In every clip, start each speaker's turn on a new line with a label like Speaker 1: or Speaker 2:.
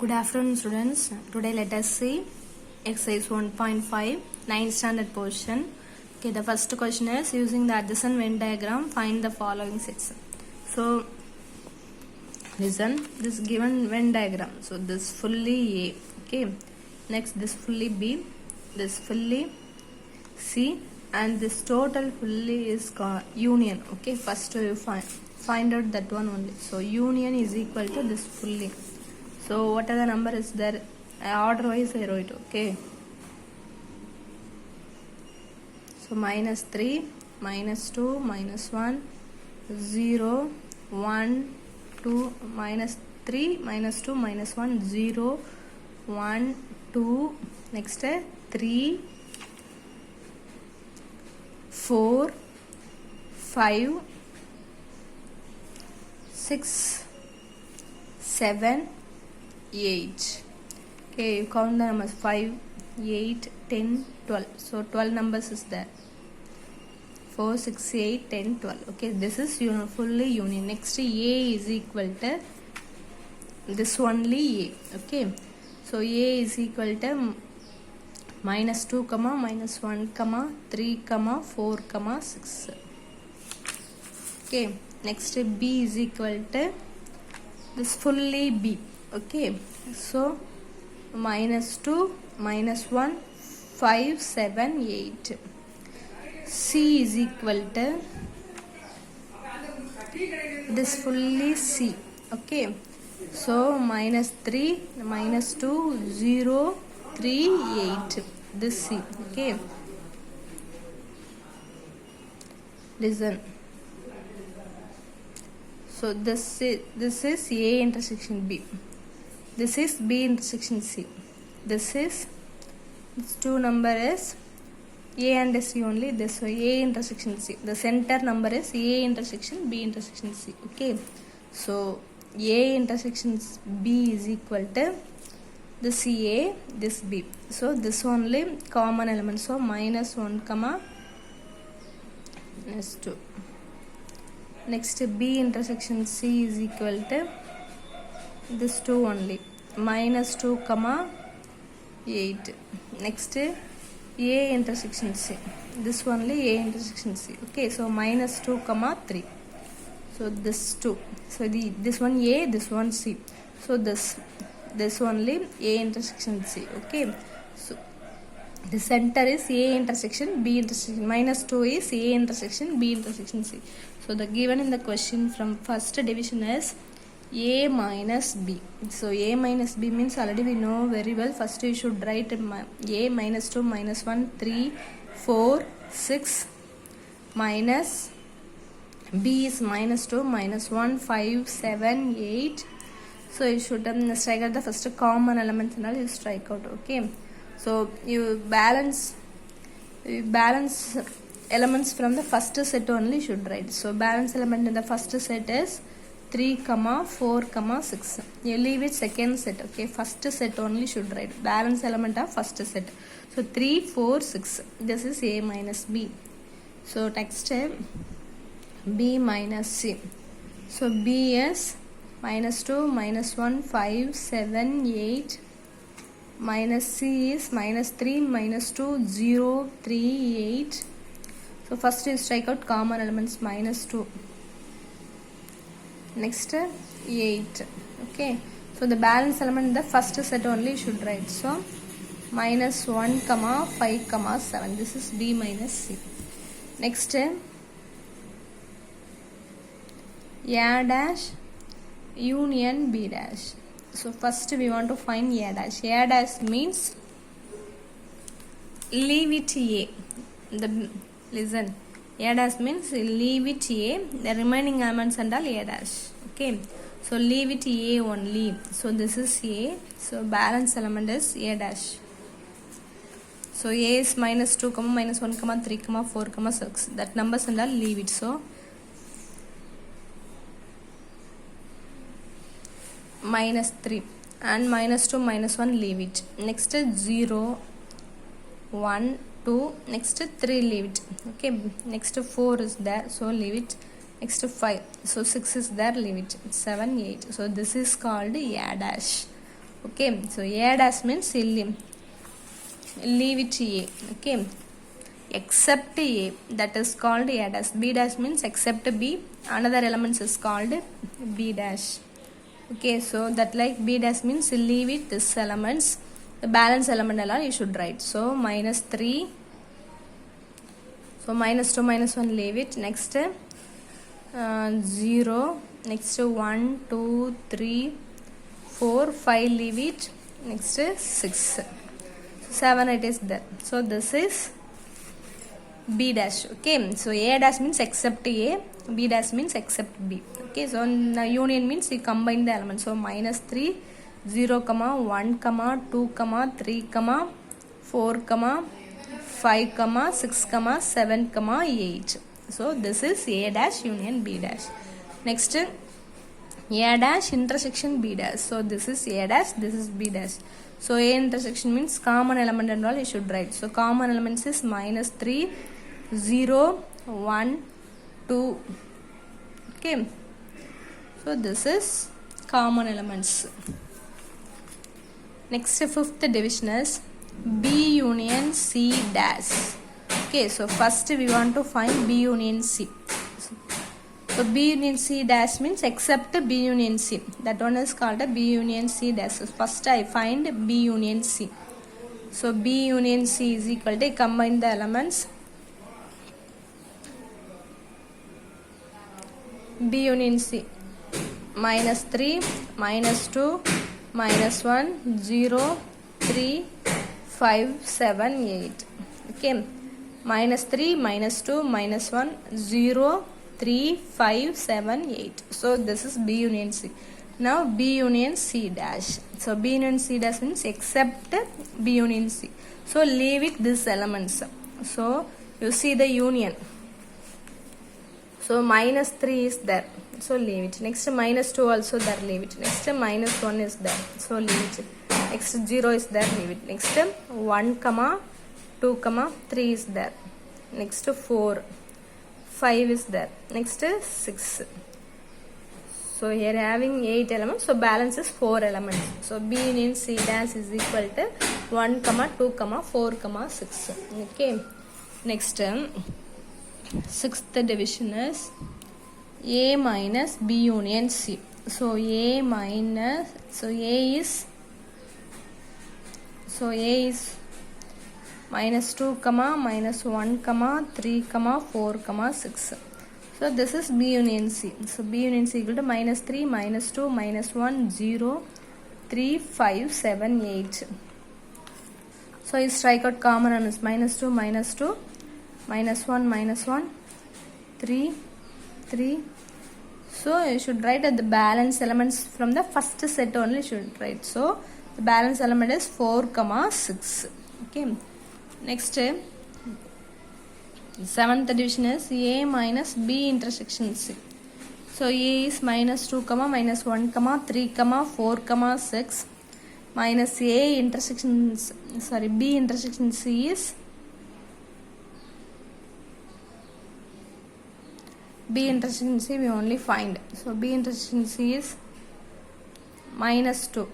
Speaker 1: Good afternoon, students. Today let us see exercise 1.5 9th standard portion. Okay, the first question is using the adjacent Venn diagram find the following sets. So listen, this given Venn diagram. So this fully A. Okay, next this fully B, this fully C, and this total fully is called union. Okay, first you find out that one only. So union is equal to this fully. So what are the number is there? Order wise I wrote. Okay. So minus 3, minus 2, minus 1, 0, 1, 2, minus 3, minus 2, minus 1, 0, 1, 2, next 3, 4, 5, 6, 7, 8. Okay, you count the numbers 5, 8, 10, 12. So 12 numbers is there. 4, 6, 8, 10, 12. Okay, this is fully union. Next A is equal to this only A. Okay, so A is equal to minus 2, minus 1, 3, 4, 6. Okay, next B is equal to this fully B. Okay, so minus 2, minus 1, 5, 7, 8. C is equal to this fully C. Okay, so minus 3, minus 2, 0, 3, 8. This C. Okay, listen. So this is A intersection B. This is B intersection C. This two number is A and C only. This A intersection C. The center number is A intersection B intersection C. Okay. So A intersection B is equal to this A, this B. So this only common element. So minus 1, minus 2. Next B intersection C is equal to this 2 only. Minus 2, 8. Next A intersection C. This only A intersection C. Okay, so minus 2, 3. So this 2. So this one A, this one C. So this only A intersection C. Okay, so the center is A intersection B intersection. Minus 2 is A intersection B intersection C. So the given in the question from first division is A minus B. So A minus B means already we know very well. First you should write A minus 2, minus 1, 3, 4, 6, minus B is minus 2, minus 1, 5, 7, 8. So you should strike out the first common elements and all you strike out. Okay. So you balance elements from the first set only should write. So balance element in the first set is 3, 4, 6. You leave it second set. Okay, first set only should write. Balance element of first set. So 3, 4, 6. This is A minus B. So next B minus C. So B is minus 2, minus 1, 5, 7, 8. Minus C is minus 3, minus 2, 0, 3, 8. So first you strike out common elements minus 2. Next 8. Okay, so the balance element in the first set only should write. So minus 1, 5, 7. This is B minus C. Next A dash union B dash. So first we want to find A dash. A dash means leave it A. Listen. A dash means leave it A. The remaining elements and all A dash. Okay. So leave it A only. So this is A. So balance element is A dash. So A is minus 2, minus 1, 3, 4, 6. That numbers and all leave it. So minus 3 and minus 2, minus 1 leave it. Next 0, 1, 2, next 3 leave it. Okay, next 4 is there, so leave it. Next 5, so 6 is there, leave it. 7, 8. So this is called A dash. Okay, so A dash means leave it A. Okay, except A, that is called A dash. B dash means except B, another elements is called B dash. Okay, so that like B dash means leave it this elements, the balance element alone you should write. So minus 3, so minus 2 minus 1 leave it. Next 0, next 1 2 3 4 5 leave it. Next 6, 7 it is there. So this is B dash. Okay, so A dash means except A, B dash means except B. Okay, so union means you combine the elements. So minus 3, 0, 1, 2, 3, 4, 5, 6, 7, 8. So this is A dash union B dash. Next A dash intersection B dash. So this is A dash, this is B dash. So A intersection means common element and all you should write. So common elements is minus 3, 0, 1, 2. Okay, so this is common elements. Next fifth division is B union C dash. Okay, so first we want to find B union C. So B union C dash means except B union C. That one is called a B union C dash. So first I find B union C. So B union C is equal to combine the elements. B union C, minus 3, minus 2, minus 1, 0, 3, 5, 7, 8. Okay, minus 3, minus 2, minus 1, 0, 3, 5, 7, 8. So this is B union C. Now B union C dash. So B union C dash means except B union C. So leave it these elements. So you see the union. So minus 3 is there. So leave it. Next minus 2 also there. Leave it. Next minus 1 is there. So leave it. Next 0 is there. Leave it. Next 1, 2, 3 is there. Next 4. 5 is there. Next 6. So here having 8 elements. So balance is 4 elements. So B union C dash is equal to 1, 2, 4, 6. Okay. Next sixth division is A minus B union C. So A minus, so A is minus 2, minus 1, 3, 4, 6. So this is B union C. So B union C equal to minus 3, minus 2, minus 1, 0, 3, 5, 7, 8. So you strike out common elements. Minus 2, minus 2, minus 1, 3, 3. So you should write the balance elements from the first set only you should write. So the balance element is 4, 6. Okay. Next, seventh division is A minus B intersection C. So A is minus 2, minus 1, 3, 4, 6. Minus A intersection, sorry, B intersection C is B intersection C we only find. So B intersection C is minus 2.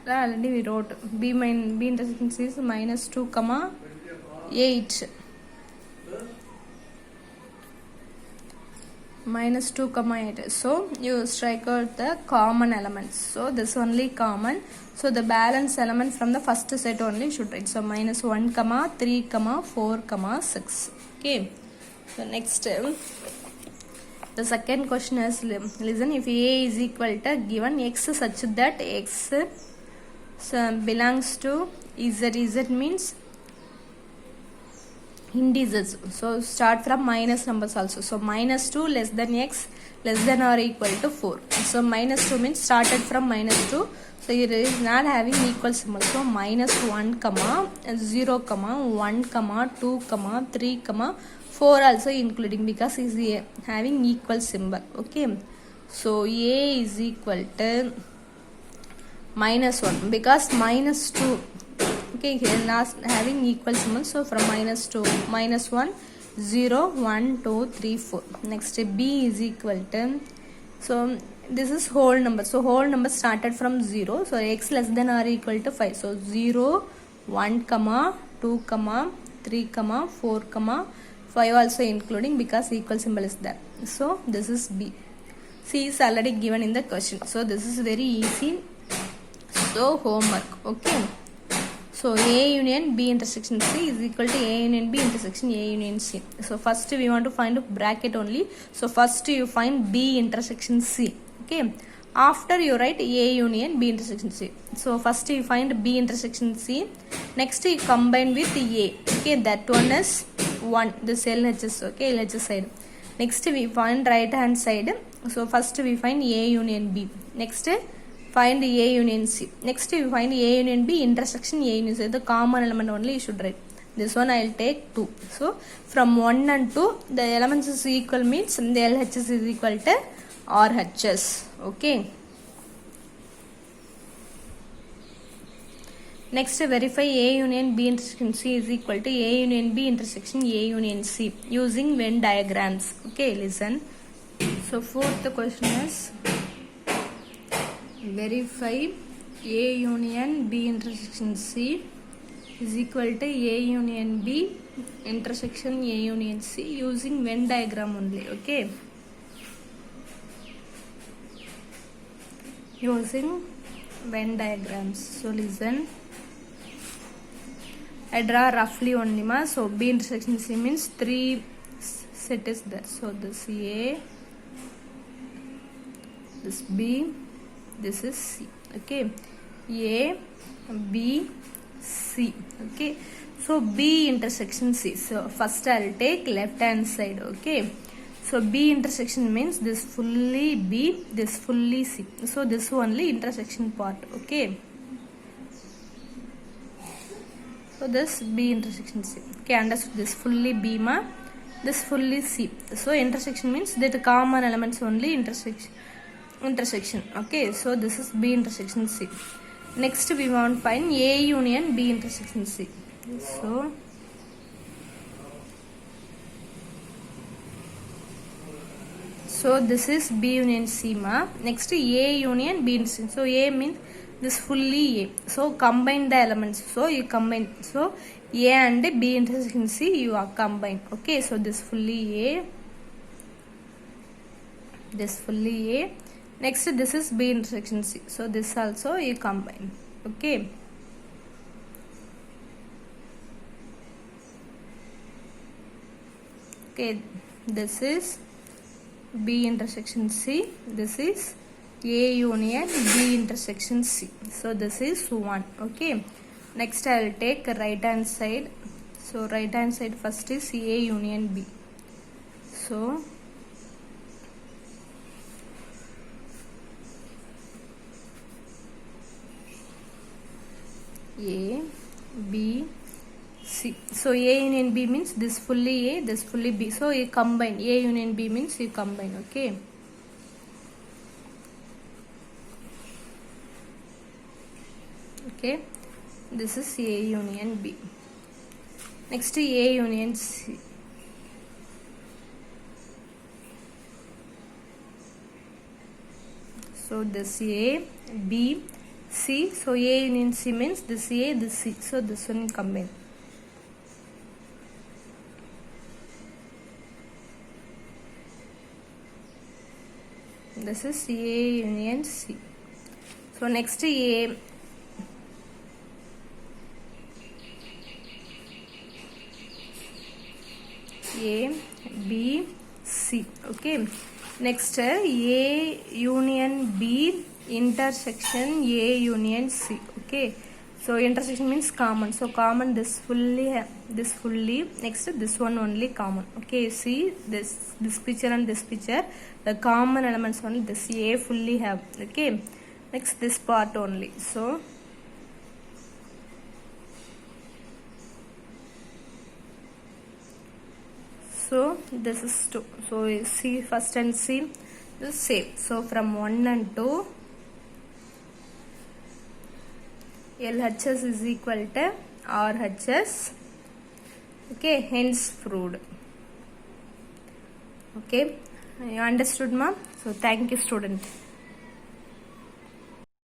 Speaker 1: Already we wrote B intersection C is minus 2, 8. Minus 2, 8. So you strike out the common elements. So this only common. So the balance element from the first set only should write. So minus 1, 3, 4, 6. Okay. So next. The second question is, listen, if A is equal to given X such that X belongs to Z. Z means integers. So start from minus numbers also. So minus 2 less than X less than or equal to 4. So minus 2 means started from minus 2. So it is not having equal symbol. So minus 1, 0, 1, 2, 3, 4 also including because is having equal symbol. Okay. So A is equal to minus 1 because minus 2. Okay, here last having equal symbol. So from minus 2, minus 1, 0, 1, 2, 3, 4. Next B is equal to, so this is whole number, so whole number started from 0, so x less than or equal to 5, so 0 1 comma 2 comma 3 comma 4 comma 5 also including because equal symbol is there. So this is B. C is already given in the question, so this is very easy, so homework. Okay, so A union B intersection C is equal to A union B intersection A union C. So first we want to find a bracket only, so first you find B intersection C. Okay, after you write A union B intersection C. So first you find B intersection C, next you combine with A. Okay, that one is 1, this LHS. Okay, LHS side. Next we find right hand side, so first we find A union B, next find A union C, next we find A union B intersection A union C. The common element only you should write. This one I will take 2. So from 1 and 2 the elements is equal means the LHS is equal to RHS. Okay, next verify A union B intersection C is equal to A union B intersection A union C using Venn diagrams. Okay, listen. So fourth question is verify A union B intersection C is equal to A union B intersection A union C using Venn diagram only. Okay, using Venn diagrams. So listen, I draw roughly only ma. So B intersection C means 3 set is there, so this A, this B, this is C. Okay, A, B, C. Okay, so B intersection C, so first I will take left hand side. Okay, so B intersection means this fully B, this fully C, so this only intersection part. Okay, so this B intersection C. Okay, understood. This fully B ma, this fully C, so intersection means that common elements only intersection. Okay, so this is B intersection C. Next we want to find A union B intersection C. So this is B union C ma. Next A union B intersection. So A means this fully A. So combine the elements. So you combine. So A and B intersection C you are combined. Okay, so this fully A. This fully A. Next this is B intersection C. So this also you combine. Okay. Okay, this is B intersection C. This is A union B intersection C. So this is 1. Okay. Next I will take right hand side. So right hand side first is A union B. So A, B, C. So A union B means this fully A, this fully B. So you combine. A union B means you combine. Okay. Okay. This is A union B. Next A union C. So this A, B, C. So A union C means this A, this C. So this one combine. This is A union C. So next A, B, C. Okay. Next A union B intersection A union C. Okay. So intersection means common. So common this fully, next this one only common. Okay, see this picture and this picture, the common elements only this A fully have. Okay, next this part only. So this is 2. So C first and C the same. So from 1 and 2 LHS is equal to RHS. Okay, hence proved. Okay, you understood, ma'am? So thank you, student.